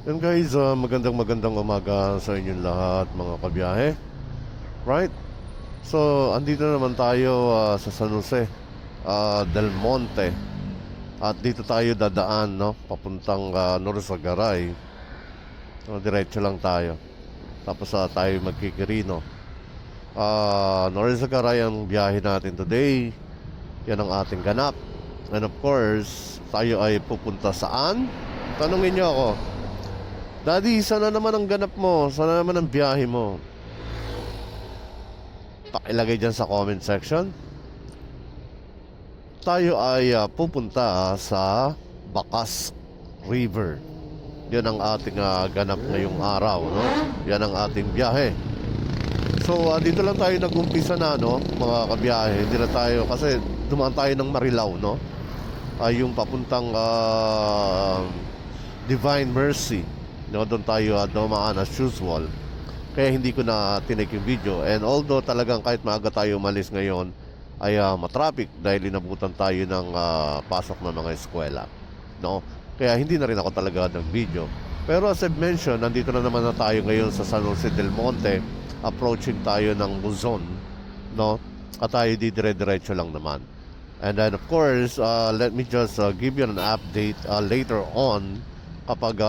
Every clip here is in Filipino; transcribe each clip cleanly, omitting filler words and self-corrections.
Yan guys, magandang umaga sa inyong lahat mga kabiyahe. Right? So, andito naman tayo sa San Jose del Monte. At dito tayo dadaan, no? Papuntang Norzagaray. Diretso lang tayo. Tapos tayo magkikirino. Norzagaray ang biyahe natin today. Yan ang ating ganap. And of course, tayo ay pupunta saan? Tanungin niyo ako, Daddy, sana naman ang ganap mo? Sana naman ang biyahe mo? Pakilagay dyan sa comment section. Tayo ay pupunta sa Bacas River. Yan ang ating ganap ngayong araw, no? Yan ang ating biyahe. So, dito lang tayo nag-umpisa na, no? Mga kabiyahe. Hindi na tayo, kasi dumaan tayo ng Marilao, no? Yung papuntang Divine Mercy. No, doon tayo dumaan as usual. Kaya hindi ko na tinake yung video. And although talagang kahit maaga tayo umalis ngayon ay matraffic dahil inabutan tayo ng pasok ng mga eskwela, no? Kaya hindi na rin ako talaga nag-video. Pero as I've mentioned, nandito na naman na tayo ngayon sa San Jose del Monte. Approaching tayo ng Luzon, no? At tayo dire-diretso lang naman. And then of course, let me just give you an update later on kapag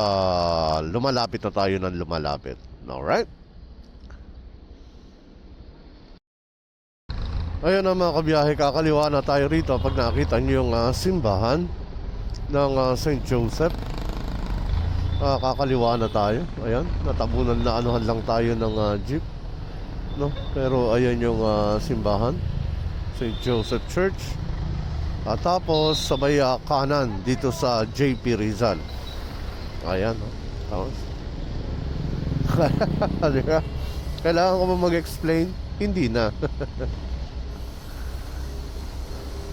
lumalapit na tayo ng lumalapit. Alright? Ayun na mga kabiyahe, kakaliwa na tayo rito pag nakita nyo yung simbahan ng St. Joseph. Kakaliwa na tayo. Ayan, natabunan na anuhan lang tayo ng jeep, no? Pero ayan yung simbahan, St. Joseph Church. Tapos sabay kanan dito sa JP Rizal. Ayan, no? Tapos kailangan ko ba mag-explain? Hindi na.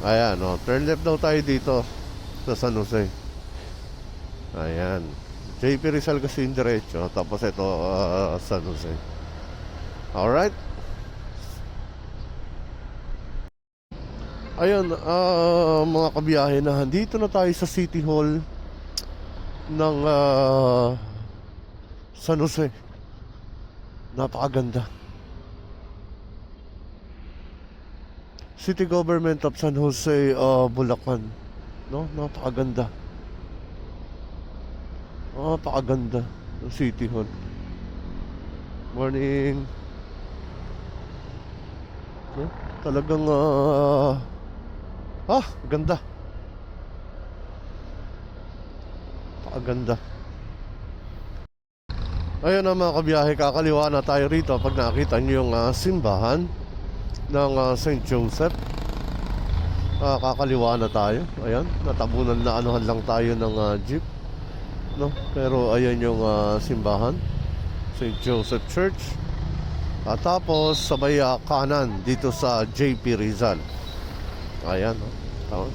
Ayan, no? Turn left daw tayo dito sa San Jose. Ayan, JP Rizal kasi yung diretso. Tapos ito San Jose. Alright. Ayun, mga kabiyahe, na dito na tayo sa City Hall ng San Jose. Napakaganda. City Government of San Jose, Bulacan, no? Napakaganda. Napakaganda ng City Hall. Morning. No? Talagang ganda. Napakaganda. Ayun na mga kabiyahe, kakaliwa na tayo rito pag nakita nyo yung simbahan ng St. Joseph. Kakaliwa na tayo. Ayan, natabunan na anuhan lang tayo ng jeep, no? Pero ayan yung simbahan, St. Joseph Church. Tapos sabay kanan dito sa JP Rizal. Ayan, no? Tapos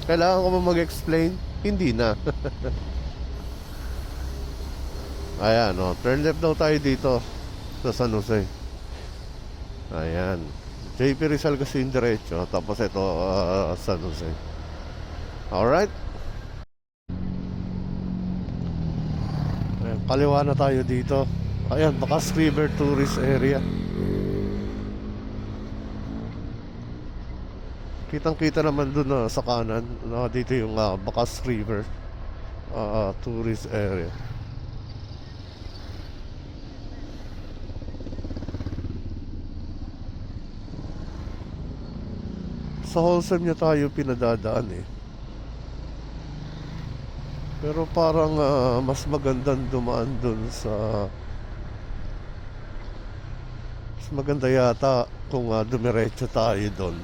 kailangan ko ba mag-explain? Hindi na. Ayan, no? Turn left daw tayo dito sa San Jose. Ayan, JP Rizal kasi yung diretso. Tapos ito San Jose. Alright. Ayan, kaliwa na tayo dito. Ayan, Bacas River Tourist Area. Kitang kita naman dun sa kanan, dito yung Bacas River Tourist Area. Sa Wholesome niya tayo pinadadaan eh. Pero parang mas magandang dumaan dun sa... Mas maganda yata kung dumiretso tayo dun.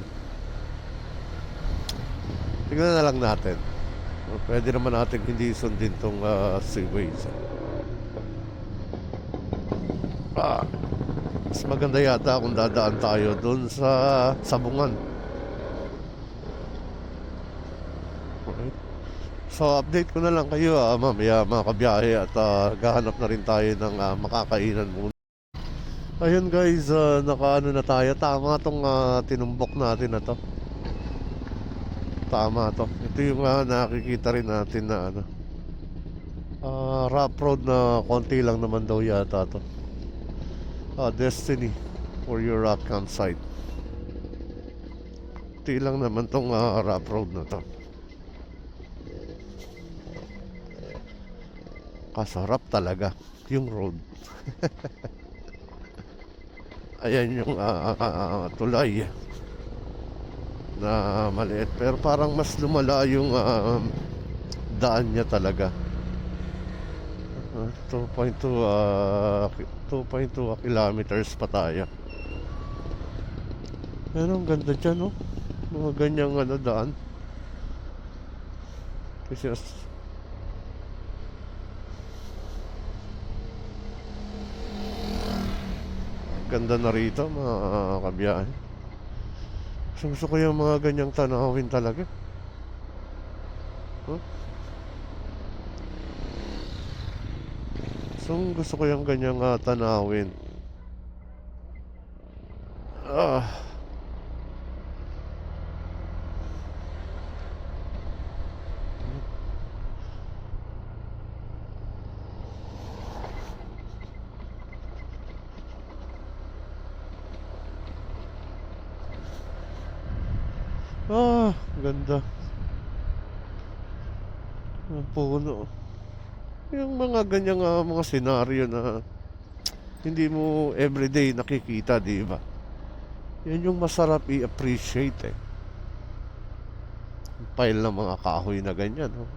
Tignan na lang natin. Pwede naman natin hindi sundin tong seaways. Mas maganda yata kung dadaan tayo dun sa Sabungan. So update ko na lang kayo mamaya mga kabiyahe. At gahanap na rin tayo ng makakainan muna. Ayun guys, nakaano na tayo. Tama tong tinumbok natin na to. tama to. Ito yung nakikita rin natin na ano, rough road na konti lang naman daw yata to. Destiny for your campsite. Konti lang naman tong rough road na to. Kasarap talaga yung road. Ayan yung tulay na maliit, pero parang mas lumala yung daan niya talaga. 2.2 kilometers pa tayo. Pero ang ganda dyan, no? Mga ganyang daan. Kasi ganda na rito, mga kabiyahe. Gusto ko yung mga ganyang tanawin talaga. Huh? Gusto ko yung ganyang tanawin. Ganda. Ang puno. Yung mga ganyang mga senaryo na hindi mo everyday nakikita, di ba? Yan yung masarap i-appreciate eh. Pile ng mga kahoy na ganyan, no?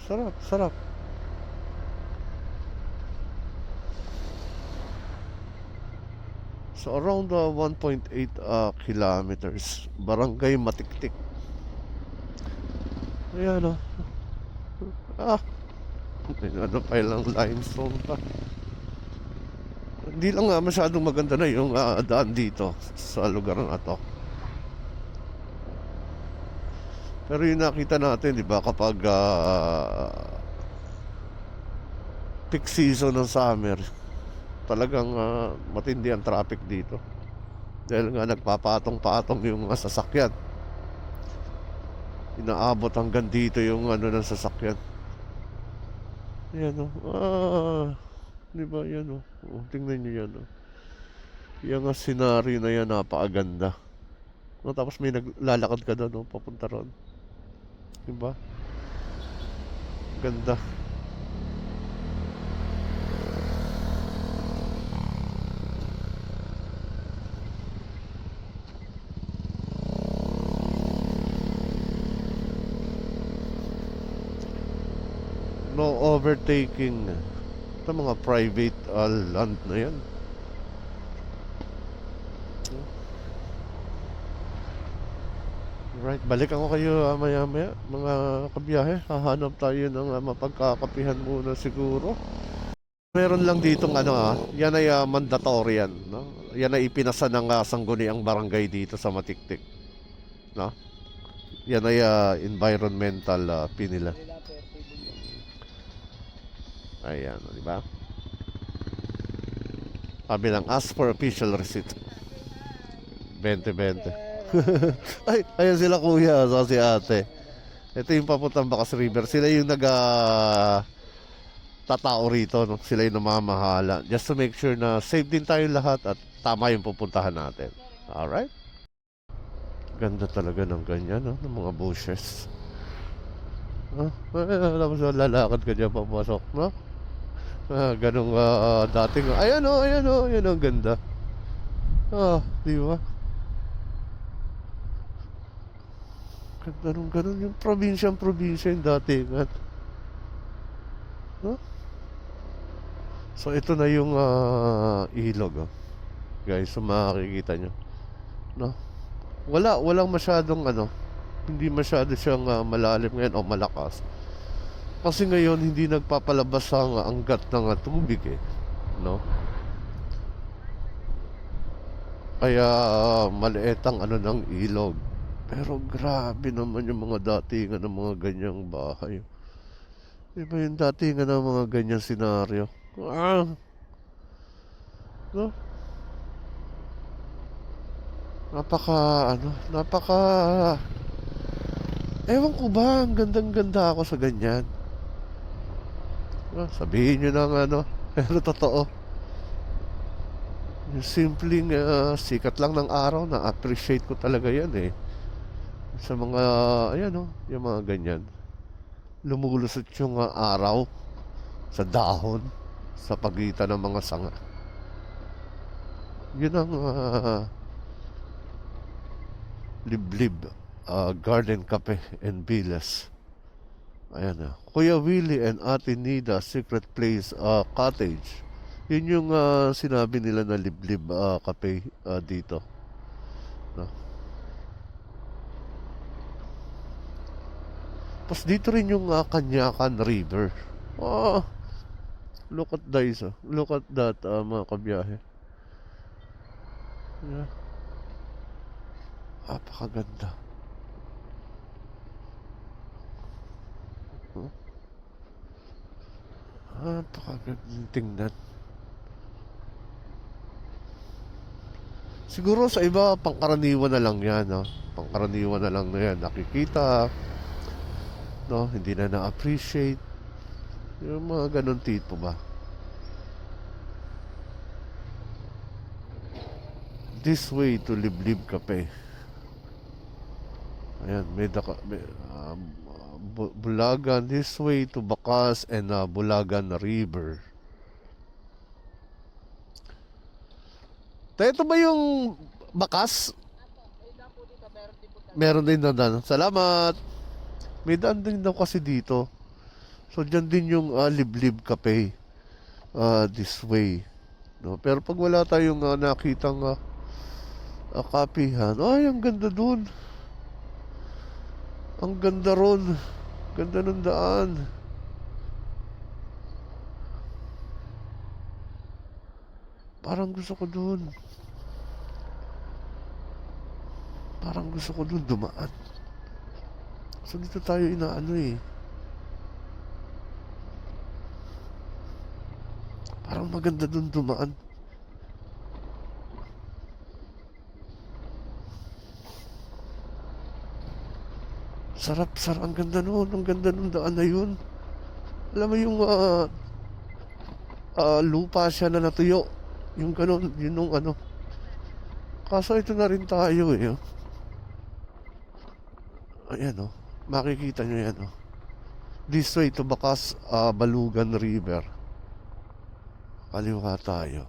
Sarap, sarap. So around 1.8 kilometers, Barangay Matiktik. Ayan, may pa lang limestone pa. Hindi lang nga masyadong maganda na yung daan dito sa lugar na to. Pero yung nakita natin, di ba, kapag peak season ng summer, talagang matindi ang traffic dito. Dahil nga nagpapatong-patong yung mga sasakyan. Inaabot hanggang dito yung ng sasakyan. Ayan di ba yan tingnan nyo yan yung scenario na yan, napakaganda. Tapos may naglalakad ka doon papunta ron, di ba? Ganda. No overtaking. Ito mga private land na yan. Right, balikan ko kayo maya maya mga kabiyahe. Hahanap tayo ng mapagkakapihan muna siguro. Meron lang ditong yan ay mandatory yan, no? Yan ay ipinasa ng sangguniang barangay dito sa Matiktik, no? Yan ay environmental fee nila. Ayan, di ba? Sabi lang, ask for official receipt. 20-20. Ay, ayan sila kuya, so si ate. Ito yung papuntang Bacas River. Sila yung tatao rito, no? Sila yung namamahala. Just to make sure na safe din tayo lahat at tama yung pupuntahan natin. Alright? Ganda talaga ng ganyan, no? Ng mga bushes. Tapos lalakad ka dyan papasok, no? Ganong dating. Ayan ang ganda. Di ba? Ganda nung ganun yung probinsya yung datingan. So ito na yung ilog, guys, so makikita nyo, no? Walang masyadong hindi masyado siyang malalim ngayon o malakas. Kasi ngayon hindi nagpapalabas ang anggat ng tubig no? Kaya maliit ang ng ilog. Pero grabe naman yung mga datingan ng mga ganyang bahay. Diba yung datingan ng mga ganyang senaryo? No? Napaka, ano, napaka, ewan ko ba, ang gandang-ganda ako sa ganyan. Sabihin nyo ng ano, pero totoo. Yung simpleng sikat lang ng araw, na-appreciate ko talaga yan eh. Sa mga, ayan oh, yung mga ganyan. Lumulusot yung araw sa dahon, sa pagitan ng mga sanga. Yun ang liblib, Garden Cafe and Villas. Ayan na. Kuya Willie and Ate Nida Secret Place Cottage. Yun yung sinabi nila na liblib cafe dito. No? Tapos dito rin yung Kanyakan River. Oh, look at this. Look at that mga kabiyahe. Yeah. Napakaganda. Huh? Napakagandang tingnan. Siguro sa iba, pangkaraniwan na lang yan, no? Pangkaraniwan na lang na yan. Nakikita, no? Hindi na na-appreciate. Yung mga ganun tipo ba? This way to Liblib Cafe. Ayan, may Bulagan. This way to Bacas and Bulagan River. Ito ba yung Bacas? Meron din na daan. Salamat. May daan din daw kasi dito. So dyan din yung Liblib Cafe. This way. No? Pero pag wala tayong nakitang kapihan, ay ang ganda dun. Ang ganda ron. Ganda ng daan. Parang gusto ko dun. Parang gusto ko dun dumaan. So dito tayo inaano eh. Parang maganda dun dumaan. Sarap, sarap. Ang ganda nun. Ang ganda nung daan na yun. Alam mo yung lupa siya na natuyo. Yung ganun, yun nung ano. Kaso ito na rin tayo eh. Oh. Ayan oh. Makikita nyo yan oh. This way to Bacas, Balugan River. Kaliwa tayo.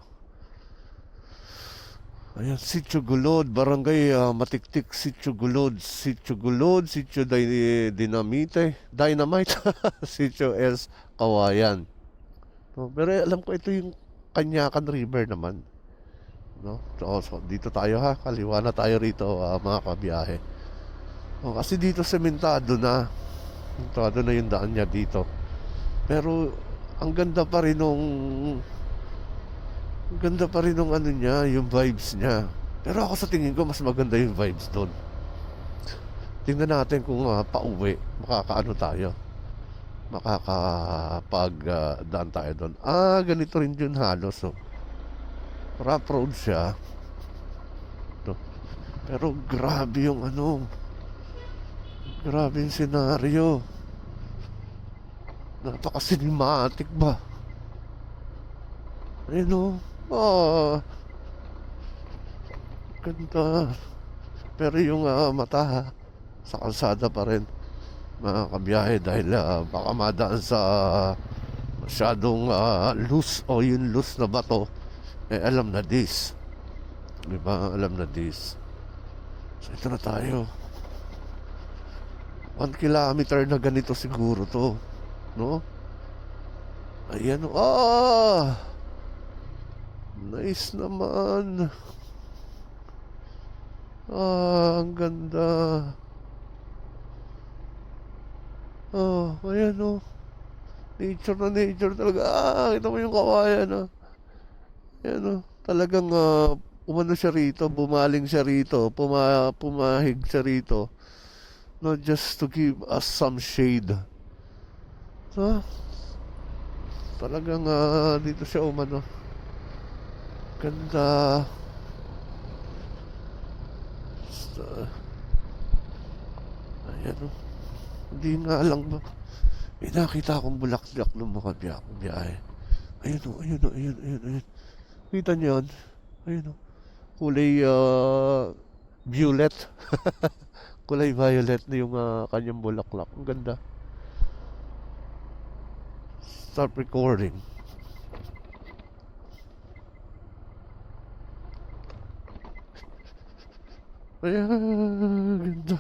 Ayan, Sitio Gulod, Barangay Matiktik, Sitio Gulod, Sitio Dinamite, Sitio S. Kawayan. No, pero alam ko ito yung Kanyakan River naman. No? So, dito tayo ha, kaliwa na tayo rito mga kabiyahe. Oh, kasi dito sementado na. Sementado na yung daan niya dito. Pero ang ganda pa rin nung ano niya, yung vibes niya. Pero ako sa tingin ko mas maganda yung vibes doon. Tingnan natin kung pauwi makakaano tayo. Makakapag daan tayo doon. Ganito rin yun halos. Oh. Rough road siya. No? Pero grabe yung ano. Grabe yung senaryo. Napaka-cinematic ba? Ayun oh. Ganda. Pero yung mata sa kalsada pa rin mga kabiyahe dahil baka madaan sa masyadong loose o yung loose na bato alam na this, diba? Alam na this. So ito na tayo. 1 kilometer na ganito siguro to, no? Ayan nice naman. Ang ganda. Ayan nature na nature talaga. Kita mo yung kawayan Ayan talagang umano siya rito, bumaling siya rito, pumahig siya rito. No, just to give us some shade. Talagang dito siya umano. Ganda. Ayan o. Hindi nga lang ba. May nakita akong bulaklak ng mga biyahe. Ayun o, ayun o, ayun. Kita niyo yun? Ayun o. Kulay violet. Kulay violet na yung kanyang bulaklak. Ang ganda. Start recording. Ayan, ganda.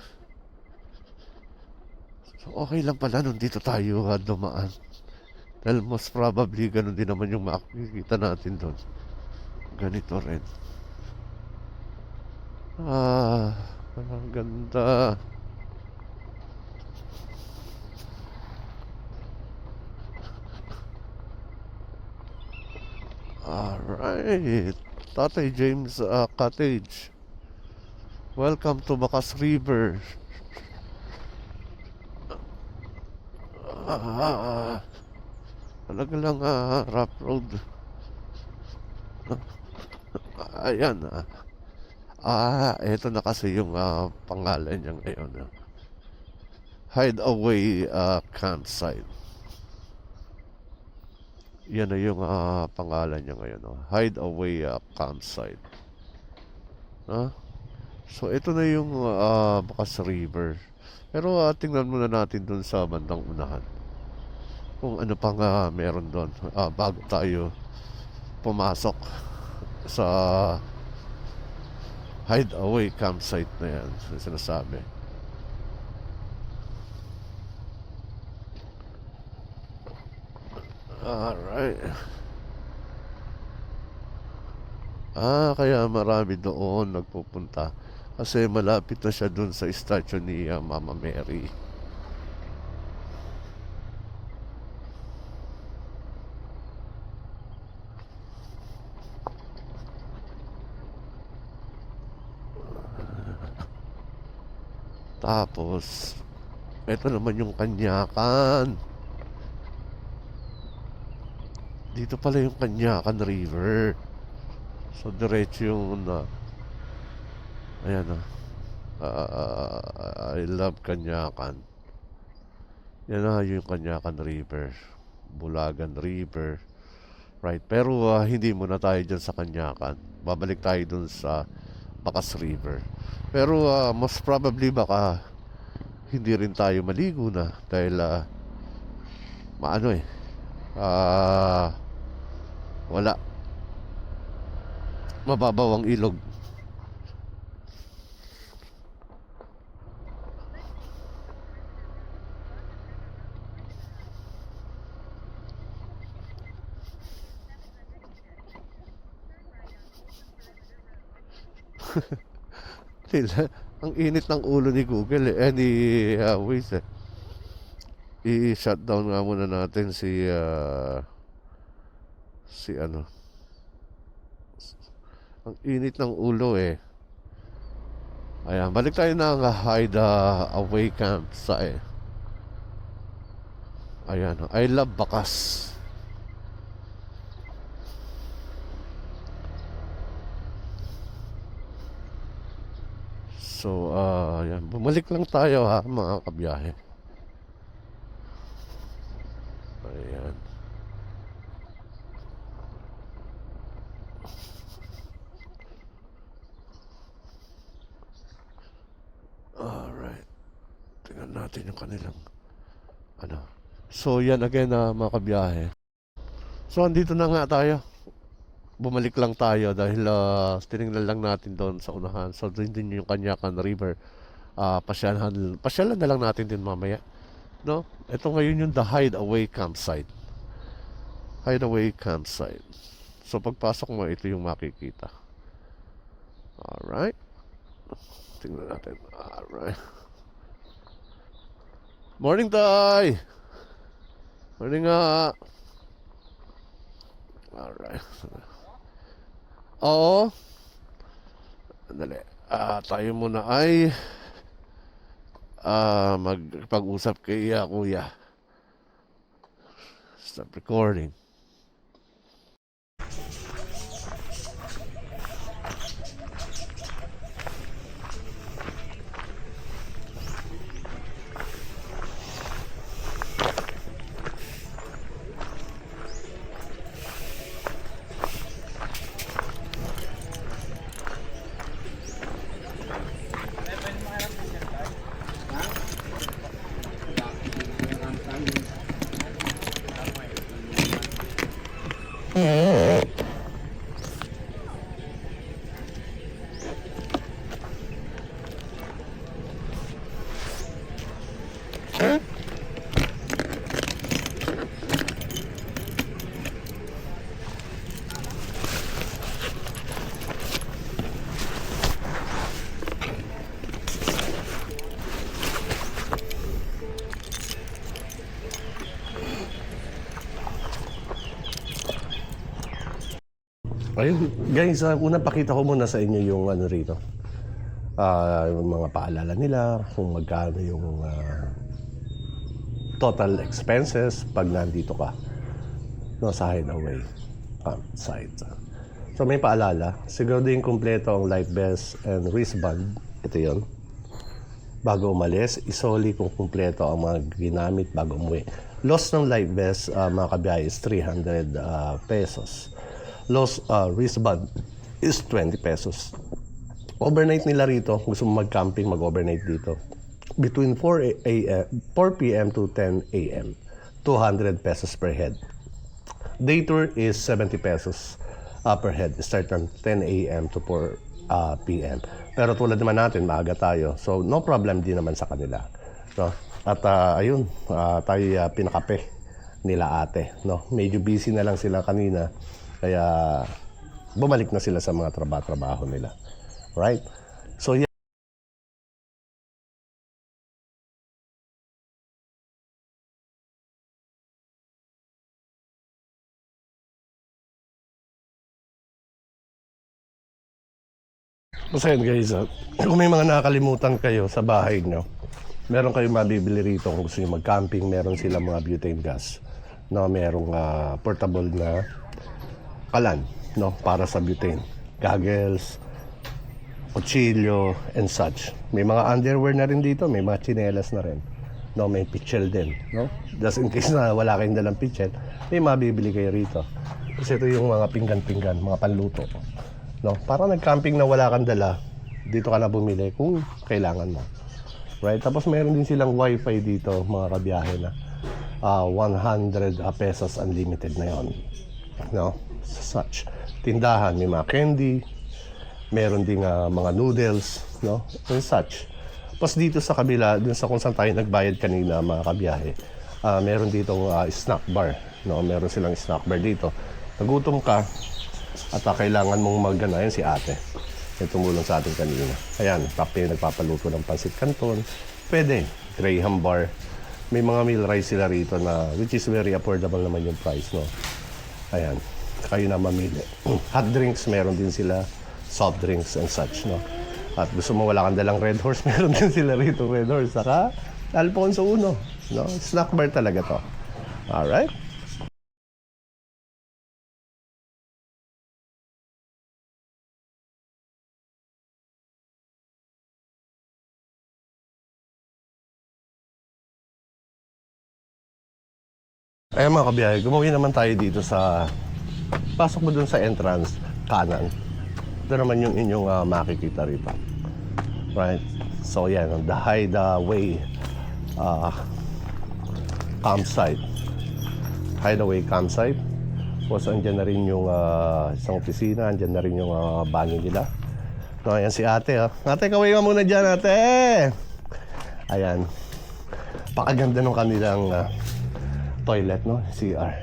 So, okay lang pala nung dito tayo dumaan. Dahil most probably ganun din naman yung makikita natin doon. Ganito rin. Ang ganda. Alright. Tatay James Cottage. Welcome to Bacas River. Talaga lang rough road. Ayan. Ito na kasi yung pangalan niya ngayon. Hideaway Campsite. Yan na yung pangalan niya ngayon. Hideaway Campsite. So, ito na yung Bacas River. Pero tingnan muna natin dun sa bandang unahan. Kung ano pang meron doon bago tayo pumasok sa hideaway campsite na yan sinasabi. Alright. Kaya marami doon nagpupunta kasi malapit na siya doon sa statue ni Mama Mary. Tapos, ito naman yung Kanyakan. Dito pala yung Kanyakan River. So, diretso yung ayan I love Kanyakan. Yan yung Kanyakan River. Bulagan River. Right, pero hindi muna tayo dyan sa Kanyakan. Babalik tayo dun sa Bacas River. Pero most probably baka hindi rin tayo maligo na dahil maano wala, mababaw ang ilog. Ang init ng ulo ni Google ni Waze i-shutdown nga muna natin si ano. Ang init ng ulo Ayan, balik tayo ng hideaway camp sa ayan, I love Bacas. So, ayan, bumalik lang tayo mga kabiyahe. Ayan. Alright. Tingnan natin yung kanilang ano. So, yan again mga kabiyahe. So, andito na nga tayo. Bumalik lang tayo dahil tinignan lang natin doon sa unahan. So, doon din yung Kanyakan River. Pasyalan na lang natin din mamaya. No? Ito ngayon yung the hideaway campsite. Hideaway campsite. So, pagpasok mo, ito yung makikita. Alright. Tingnan natin. Alright. Morning, Tay! Morning nga. Alright. Oo. Dali. Tayo muna ay magpag-usap kay Kuya. Stop recording. Ayun, guys, una pakita ko muna sa inyo yung ano rito. Yung mga paalala nila, kung magkano yung total expenses pag nandito ka. No, sa Hideaway campsite. So may paalala, siguro din kumpleto ang life vest and wristband. Ito yon. Bago umalis, isoli kung kumpleto ang mga ginamit bago umuwi. Loss ng life vest, mga kabiyahe, is 300 pesos. Loss wristband is 20 pesos. Overnight nila rito, gusto mo mag-camping, mag-overnight dito. Between 4 p.m. to 10 a.m. 200 pesos per head. Day tour is 70 pesos per head. Start from 10 a.m. to 4 p.m. Pero tulad naman natin, maaga tayo. So, no problem din naman sa kanila. No? At ayun, tayo pinakape nila ate. No? Medyo busy na lang sila kanina. Kaya bumalik na sila sa mga trabaho nila. Right? So, yeah. So yun guys, kung may mga nakakalimutan kayo sa bahay nyo, meron kayong mabibili rito kung gusto nyo mag-camping, meron silang mga butane gas. No, merong portable na kalan, no, para sa butane. Goggles, kutsilyo, and such. May mga underwear na rin dito, may mga tsinelas na rin. No, may pitchel din, no? Just in case na wala kayong dalang pitchel, may mabibili kayo rito. Kasi ito yung mga pinggan-pinggan, mga panluto. No, para nag-camping na wala kang dala, dito ka na bumili kung kailangan mo. Right? Tapos meron din silang wifi dito, mga kabiyahe na 100 pesos unlimited na yon. No? Such. Tindahan, may mga candy, meron ding mga noodles, no? And such. Tapos dito sa kabila, dun sa kung saan tayo nagbayad kanina, mga kabiyahe, meron ditong snack bar. No? Meron silang snack bar dito. Nagutom ka, at kailangan mong mag-gana, yan si ate. Yung tumulong sa atin kanina. Ayan, tapos nagpapaluto ng pansit canton. Pwede, Graham bar. May mga meal rice sila rito na, which is very affordable naman yung price, no? Ayan, kayo na mamili. Hot drinks, meron din sila. Soft drinks and such, no? At gusto mo wala kang dalang Red Horse, meron din sila rito Red Horse. Saka Alfonso 1, no? Snack bar talaga to. Alright? Ayan mga kabiyahe, gumawin naman tayo dito sa pasok mo dun sa entrance kanan. Ito naman yung inyong makikita rito. Right? So yan, the Hideaway campsite. Hideaway campsite. Tapos andyan na rin yung isang opisina, andyan na rin yung banyo nila. No, ayan si ate. Ate, kaway ka muna dyan, ate! Ayan. Pakaganda ng kanilang toilet, no? CR.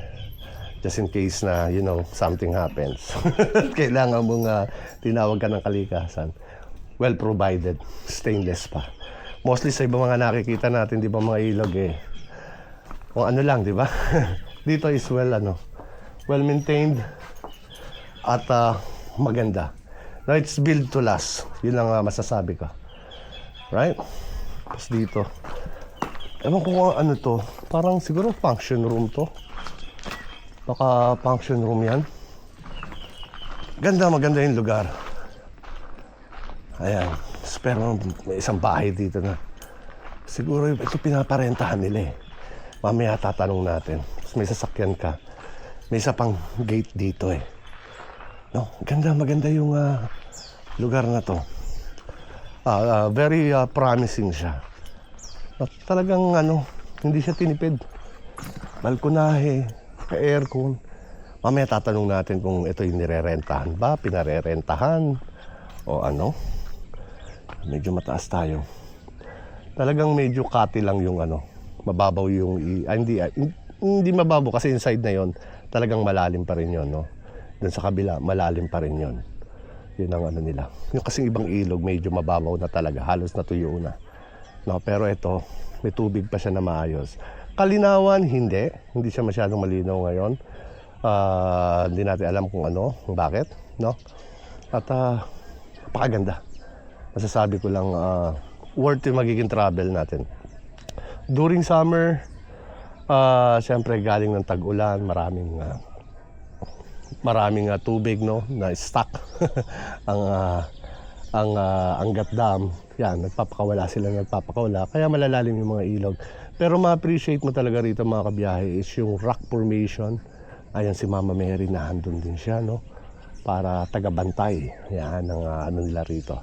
Just in case na, you know, something happens. Kailangan mong tinawag ka ng kalikasan. Well provided. Stainless pa. Mostly sa ibang mga nakikita natin, di ba, mga ilog kung ano lang, di ba? Dito is well maintained at maganda. Now, it's built to last. Yun ang masasabi ko. Right? Tapos dito. Ewan ko kung ano to. Parang siguro function room to. Baka function room yan. Maganda yung lugar. Ayan. Pero may isang bahay dito na. Siguro ito pinaparentahan nila Mamaya tatanong natin. Tapos may sasakyan ka. May isa pang gate dito No, maganda yung lugar na to. Very promising siya. At talagang hindi siya tinipid. Balkonahe, ka-aircon, Mamaya tatanong natin kung ito yung nirerentahan ba, pinarerentahan, o ano. Medyo mataas tayo. Talagang medyo kati lang yung ano, mababaw yung, hindi mababaw kasi inside na yon talagang malalim pa rin yon, no? Doon sa kabila, malalim pa rin yon. Yun ang ano nila. Yung kasing ibang ilog, medyo mababaw na talaga, halos natuyo na. No, pero ito, may tubig pa siya na maayos. Kalinawan, hindi siya masyadong malinaw ngayon. Hindi natin alam kung ano, kung bakit, no? At napakaganda. Masasabi ko lang, worth yung magiging travel natin. During summer, siyempre galing ng tag-ulan, maraming tubig, no, na stock. ang Angat Dam, yan, nagpapakawala. Kaya malalalim yung mga ilog. Pero ma-appreciate mo talaga rito mga kabiyahe is yung rock formation. Ayan si Mama Mary, nahandun din siya, no, para tagabantay. Yan ang ano nila rito.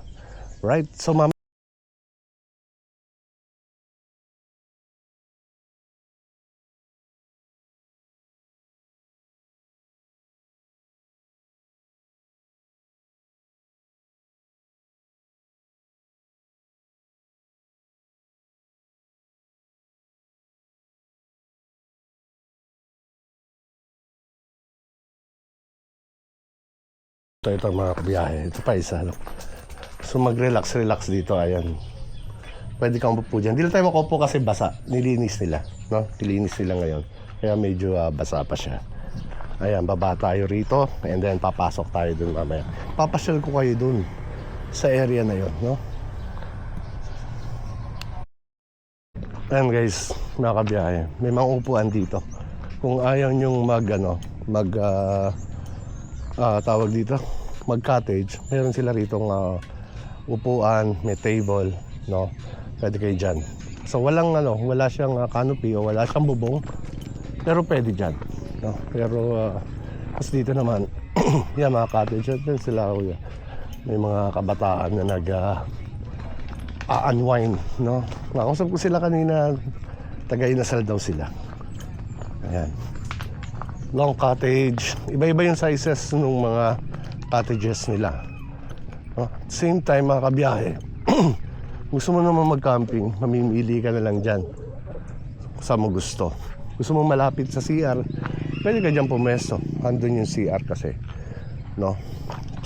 Right? So Mama, ito mga kabiyahe. Ito pa isa, no? So mag-relax dito, ayan. Pwede kang upo dyan. Hindi lang tayo makupo kasi basa. Nilinis nila, no? Nilinis nila ngayon. Kaya medyo basa pa siya. Ayan, baba tayo rito. And then papasok tayo dun mamaya. Papasyal ko kayo dun sa area na yon, no? Ayan guys, mga kabiyahe. May mga upuan dito. Kung ayaw nyong tawag dito, mag-cottage, meron sila ritong upuan, may table, no? Pwede kayo dyan. So wala siyang canopy o wala siyang bubong, pero pwede dyan, no? Pero kasi dito naman yan mga cottage, yan sila, may mga kabataan na unwind, no? Nakausap ko sila kanina, taga-Inasal daw sila. Ayan, long cottage, iba-iba yung sizes ng mga cottages nila, no? Same time mga kabiyahe, gusto mo naman mag-camping, mamimili ka na lang dyan sa mo gusto. Gusto mo malapit sa CR, pwede ka dyan pumesto, andun yung CR kasi, no?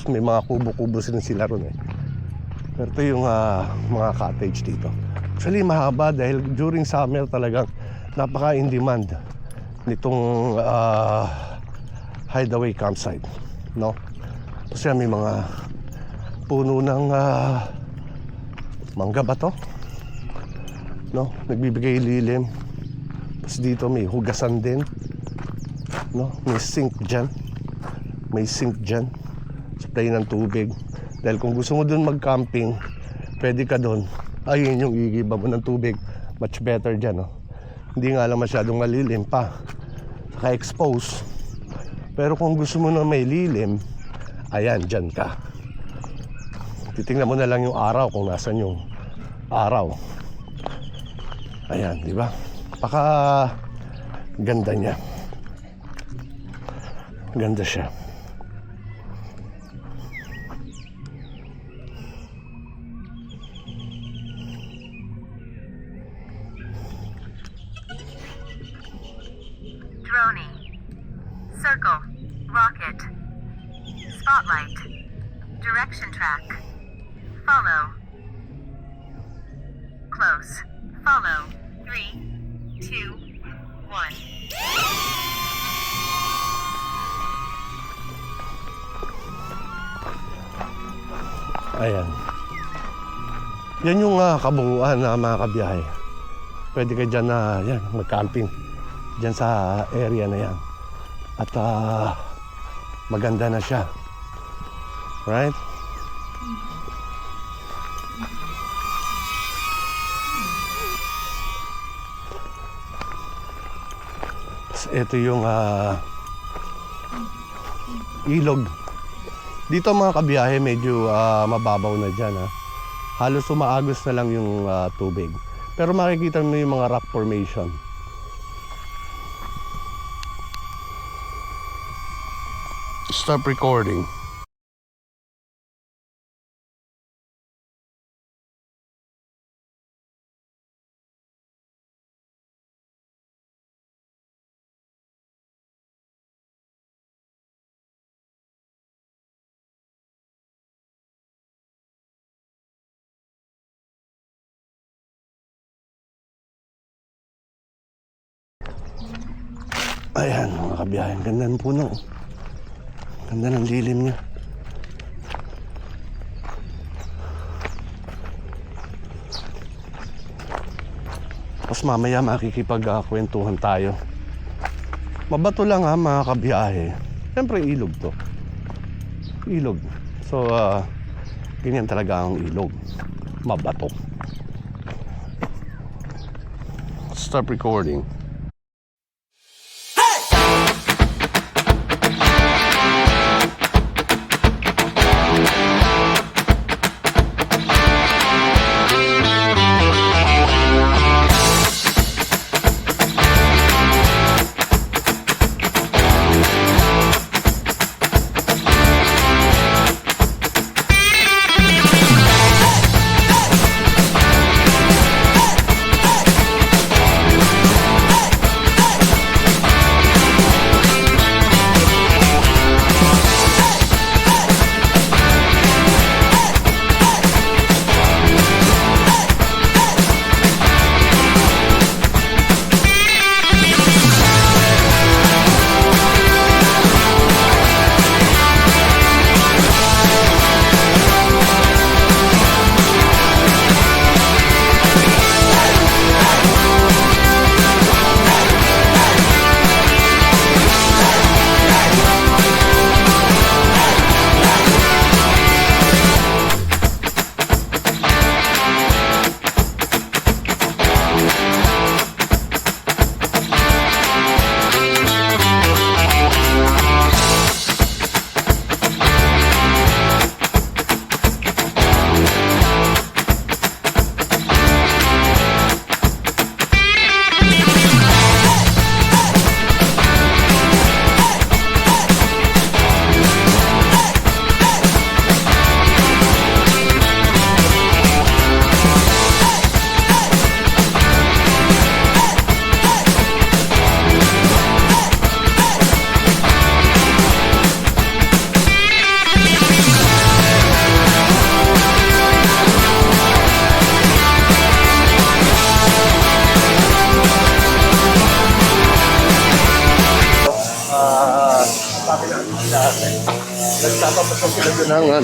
May mga kubo-kubo sila ron eh. Pero ito yung mga cottage dito. Actually mahaba dahil during summer talagang napaka-in demand nitong hideaway campsite, no? Kasi may mga puno ng mangga ba to? No? Nagbibigay lilim. Tapos dito may hugasan din, no? May sink dyan. Supply ng tubig. Dahil kung gusto mo dun mag-camping, pwede ka dun. Ayun yung igiba mo ng tubig. Much better dyan, no? Hindi nga lang masyadong malilim pa, ka-expose. Pero kung gusto mo na may lilim, ayan, dyan ka. Titingnan mo na lang yung araw kung nasan yung araw. Ayan, di ba? Paka ganda niya. Ganda siya. Droney. Circle. Rocket. Spotlight. Direction track. Follow. Close. Follow. 3, 2, 1. Ayan. Yan yung kabuuan na mga kabiyahe. Pwede ka dyan na mag-camping dyan sa area na yan. At maganda na siya. Right? So, ito yung ilog. Dito mga kabiyahe medyo mababaw na dyan. Halos umaagos na lang yung tubig. Pero makikita mo yung mga rock formation. Stop recording. Ayan, mga kabiyahe. Ang ganda ng puno. Ganda ng lilim niya. Tapos mamaya makikipag-kwentuhan tayo. Mabato lang ha, mga kabiyahe. Siyempre ilog to. Ilog. So, ganyan talaga ang ilog. Mabato. Stop recording.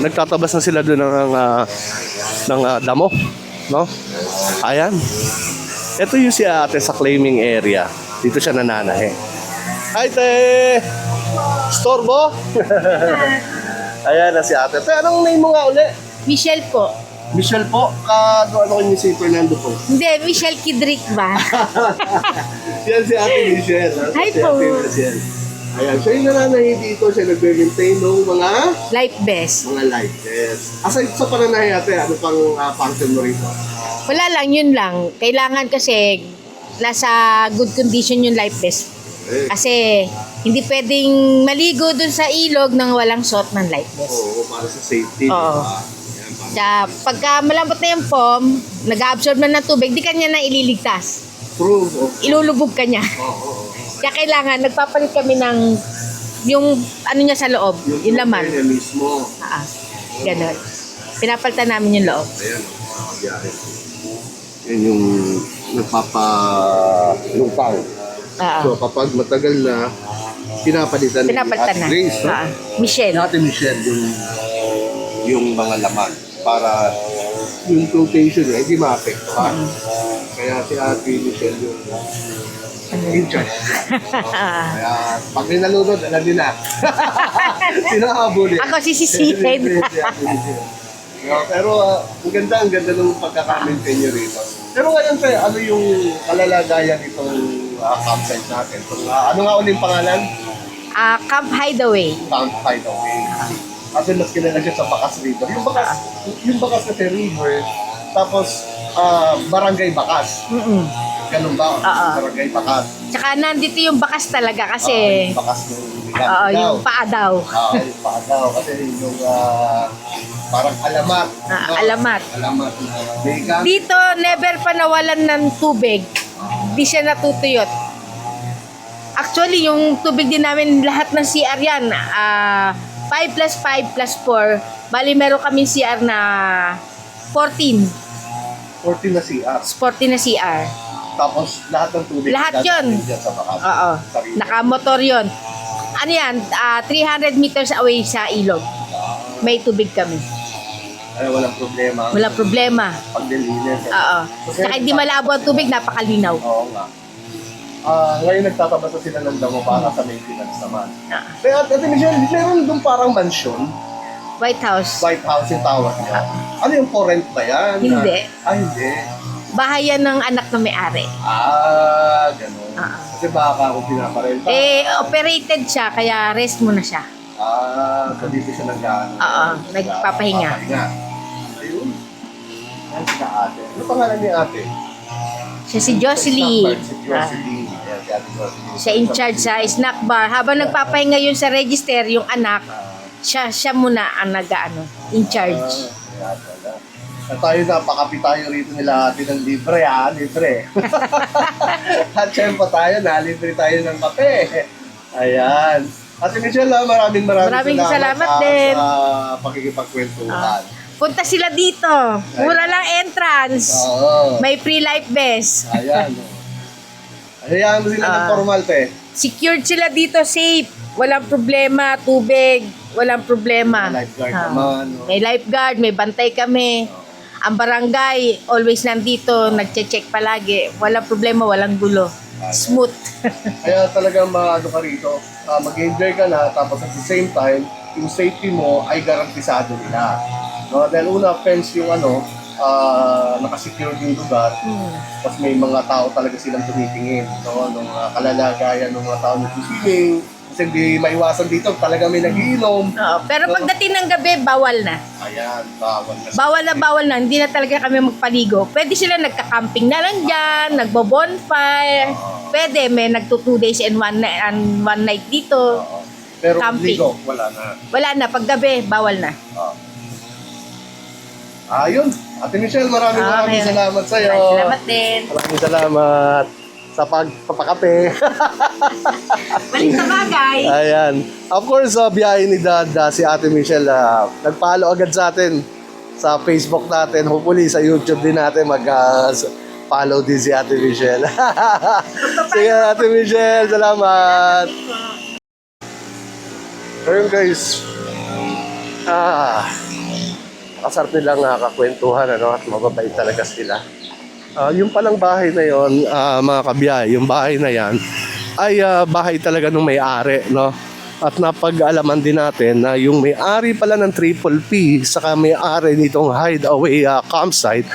Nagtatabas na sila doon ng damo, no? Ayan. Ito yung si ate sa claiming area. Dito siya nananahe. Hi, te! Storbo? Ayan na si ate. Te, anong name mo nga uli? Michelle po. Michelle po? Ano ko ni si Fernando po? Hindi, Michelle Kidrick ba? Yan si ate Michelle. Hi Si po. Ate Michelle. Ayan, siya yung nananahe dito. Siya nagbe-maintain ng mga Life best. life test. Aside sa pananahe ate, ano pang function mo rito? Wala lang, yun lang. Kailangan kasi nasa good condition yung life vest. Kasi hindi pwedeng maligo dun sa ilog nang walang suot ng life vest. Oo, para sa safety. Oo. Diba? Kaya pagka malambot na yung foam, nag-absorb na ng tubig, di kanya na ililigtas. True. Ilulubog ka niya. Oo. Kaya kailangan, nagpapalit kami ng yung ano niya sa loob, yung laman. Yung mismo. Ganon. Pinapalitan namin yung loob. Ayan, biyahe. Yan yung nagpapalutang. So kapag matagal na, pinapalitan Pinapalitan na. Grace, no? Michelle. Ate Michelle yung mga laman para yung flotation niya hindi maapektuhan. Kaya si Ate Michelle yung in charge. Kaya pag may nalunod, alam din na. Sino habulin? Ako sisisihin. Pero ang ganda ng pagkaka-maintain nyo rito. Pero ngayon sir, ano yung kalalagayan itong campsite natin? Ano nga ulit pangalan? Camp Hideaway. Camp Hideaway. Kasi mas kilala siya sa Bakas River. Yung Bakas kasi river, tapos Barangay Bakas. ganun ba? Oo. Barangay Bakas. Tsaka nandito yung bakas talaga kasi, Yung Bakas ng Ligaw. oo, yung paa daw. Yung paa daw. Kasi yung parang alamat. Alamat. Alamat na Vega. Dito, never pa nawalan ng tubig. Di siya natutuyot. Actually, yung tubig din namin, lahat ng CR yan, 5 plus 5 plus 4, bali meron kaming CR na 14. 14 na CR. 14 na CR. Tapos lahat ng tubig. Lahat yun. dyan sa Bakas. Oo. Sarili. Nakamotor yun. Ano yan? 300 meters away sa ilog. May tubig kami. Ay, walang problema. Wala problema. Pagdilinis. Oo. Saka hindi malabo ang tubig, napakalinaw. Oo nga. Ngayon nagtatabasa sila ng damo para sa maintenance naman. Kaya Ate Michelle, meron doon parang mansion, White House. White House yung tawag niya. Ano yung for rent ba yan? Hindi. Hindi. Bahay yan ng anak na may-ari. Ganun. Ah. Kasi baka kung pinaparenta. Operated siya, kaya rest muna siya. So dito siya nag-ano. Oo, nagpapahinga. Ayun. Yan si ate. Ano pangalan ni ate? Siya si Jocelyn. Si Jocelyn. Yan, si ate Jocelyn. Siya in charge sa snack bar. Habang nagpapahinga yun sa register, yung anak, siya muna ang in charge. Kaya pala. At tayo napakapi tayo rito nila ate ng libre libre. At syempre tayo libre tayo ng kape. Ayan. Ate Michelle, maraming Salamat din. sa pakikipagkwentuhan. Punta sila dito. Mura lang entrance. Oo. May free life vest. Ayan. Ayan mo sila ng formal, te. Secured sila dito, safe. Walang problema, tubig. Walang problema. May lifeguard naman. May lifeguard, may bantay kami. Ang barangay, always nandito, nagche-check palagi. Walang problema, walang gulo. Smooth. Kaya talagang maano ka rito, mag-enjoy ka na, tapos at the same time, yung safety mo ay garantisado nila. No? Dahil una, fence yung nakasecure yung lugar, tapos may mga tao talaga silang tumitingin, no? Nung kalalagayan ng mga tao nag-swimming, kasi hindi maiwasan dito, talaga may nagiinom. Oo, pero pagdating ng gabi, bawal na. Ayan, bawal na. Bawal na. Hindi na talaga kami magpaligo. Pwede sila nagka-camping na lang dyan, nagbo-bonfire. Pwede, may nagto 2 days and 1 night dito. Pero camping. ligo, wala na. Wala na, pag gabi, bawal na. Ayun, Ate Michelle, maraming salamat sa iyo. Salamat din. Maraming salamat sa pagpapakape. Balik sa bagay. Ayan. Of course, biyahe ni Dad, si Ate Michelle, nag-follow agad sa atin sa Facebook natin. Hopefully, sa YouTube din natin mag-follow din si Ate Michelle. Sige, Ate Michelle, salamat. Ayun guys, kasarap nilang kakwentuhan, at mababait talaga sila. Yung palang bahay na yon, mga kabiyay, yung bahay na yan ay bahay talaga ng may-ari, no? At napag-alaman din natin na yung may-ari pala ng Triple P saka may-ari nitong Hideaway campsite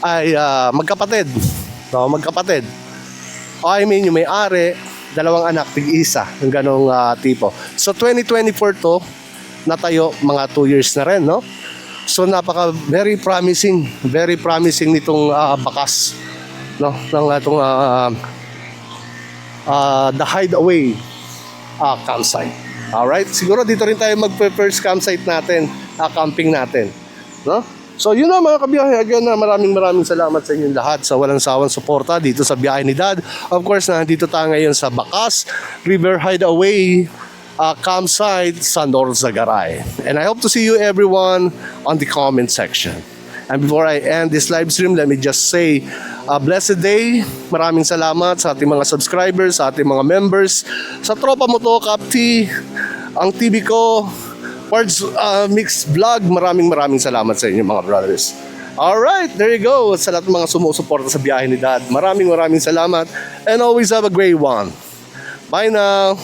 ay magkapatid, no? Magkapatid. I mean, yung may-ari, 2 anak, tig-isa, yung ganong tipo. So 2024 to, natayo, mga 2 years na rin, no? So very promising nitong bakas, no, ng atong the Hideaway campsite. All right, siguro dito rin tayo mag-first campsite natin, camping natin, no? So yun na mga kabiyahe, again, maraming salamat sa inyong lahat sa walang sawang suporta dito sa biyahe ni Dad. Of course, nandito tayo ngayon sa Bakas River Hideaway campsite sa North Zagaray. And I hope to see you everyone on the comment section. And before I end this live stream, let me just say a blessed day. Maraming salamat sa ating mga subscribers, sa ating mga members, sa tropa mo to, Kapti, ang TV ko, Parts Mix Vlog. Maraming salamat sa inyo mga brothers. Alright, there you go. Sa lahat ng mga sumusuporta sa biyahe ni Dad, maraming salamat. And always have a great one. Bye now.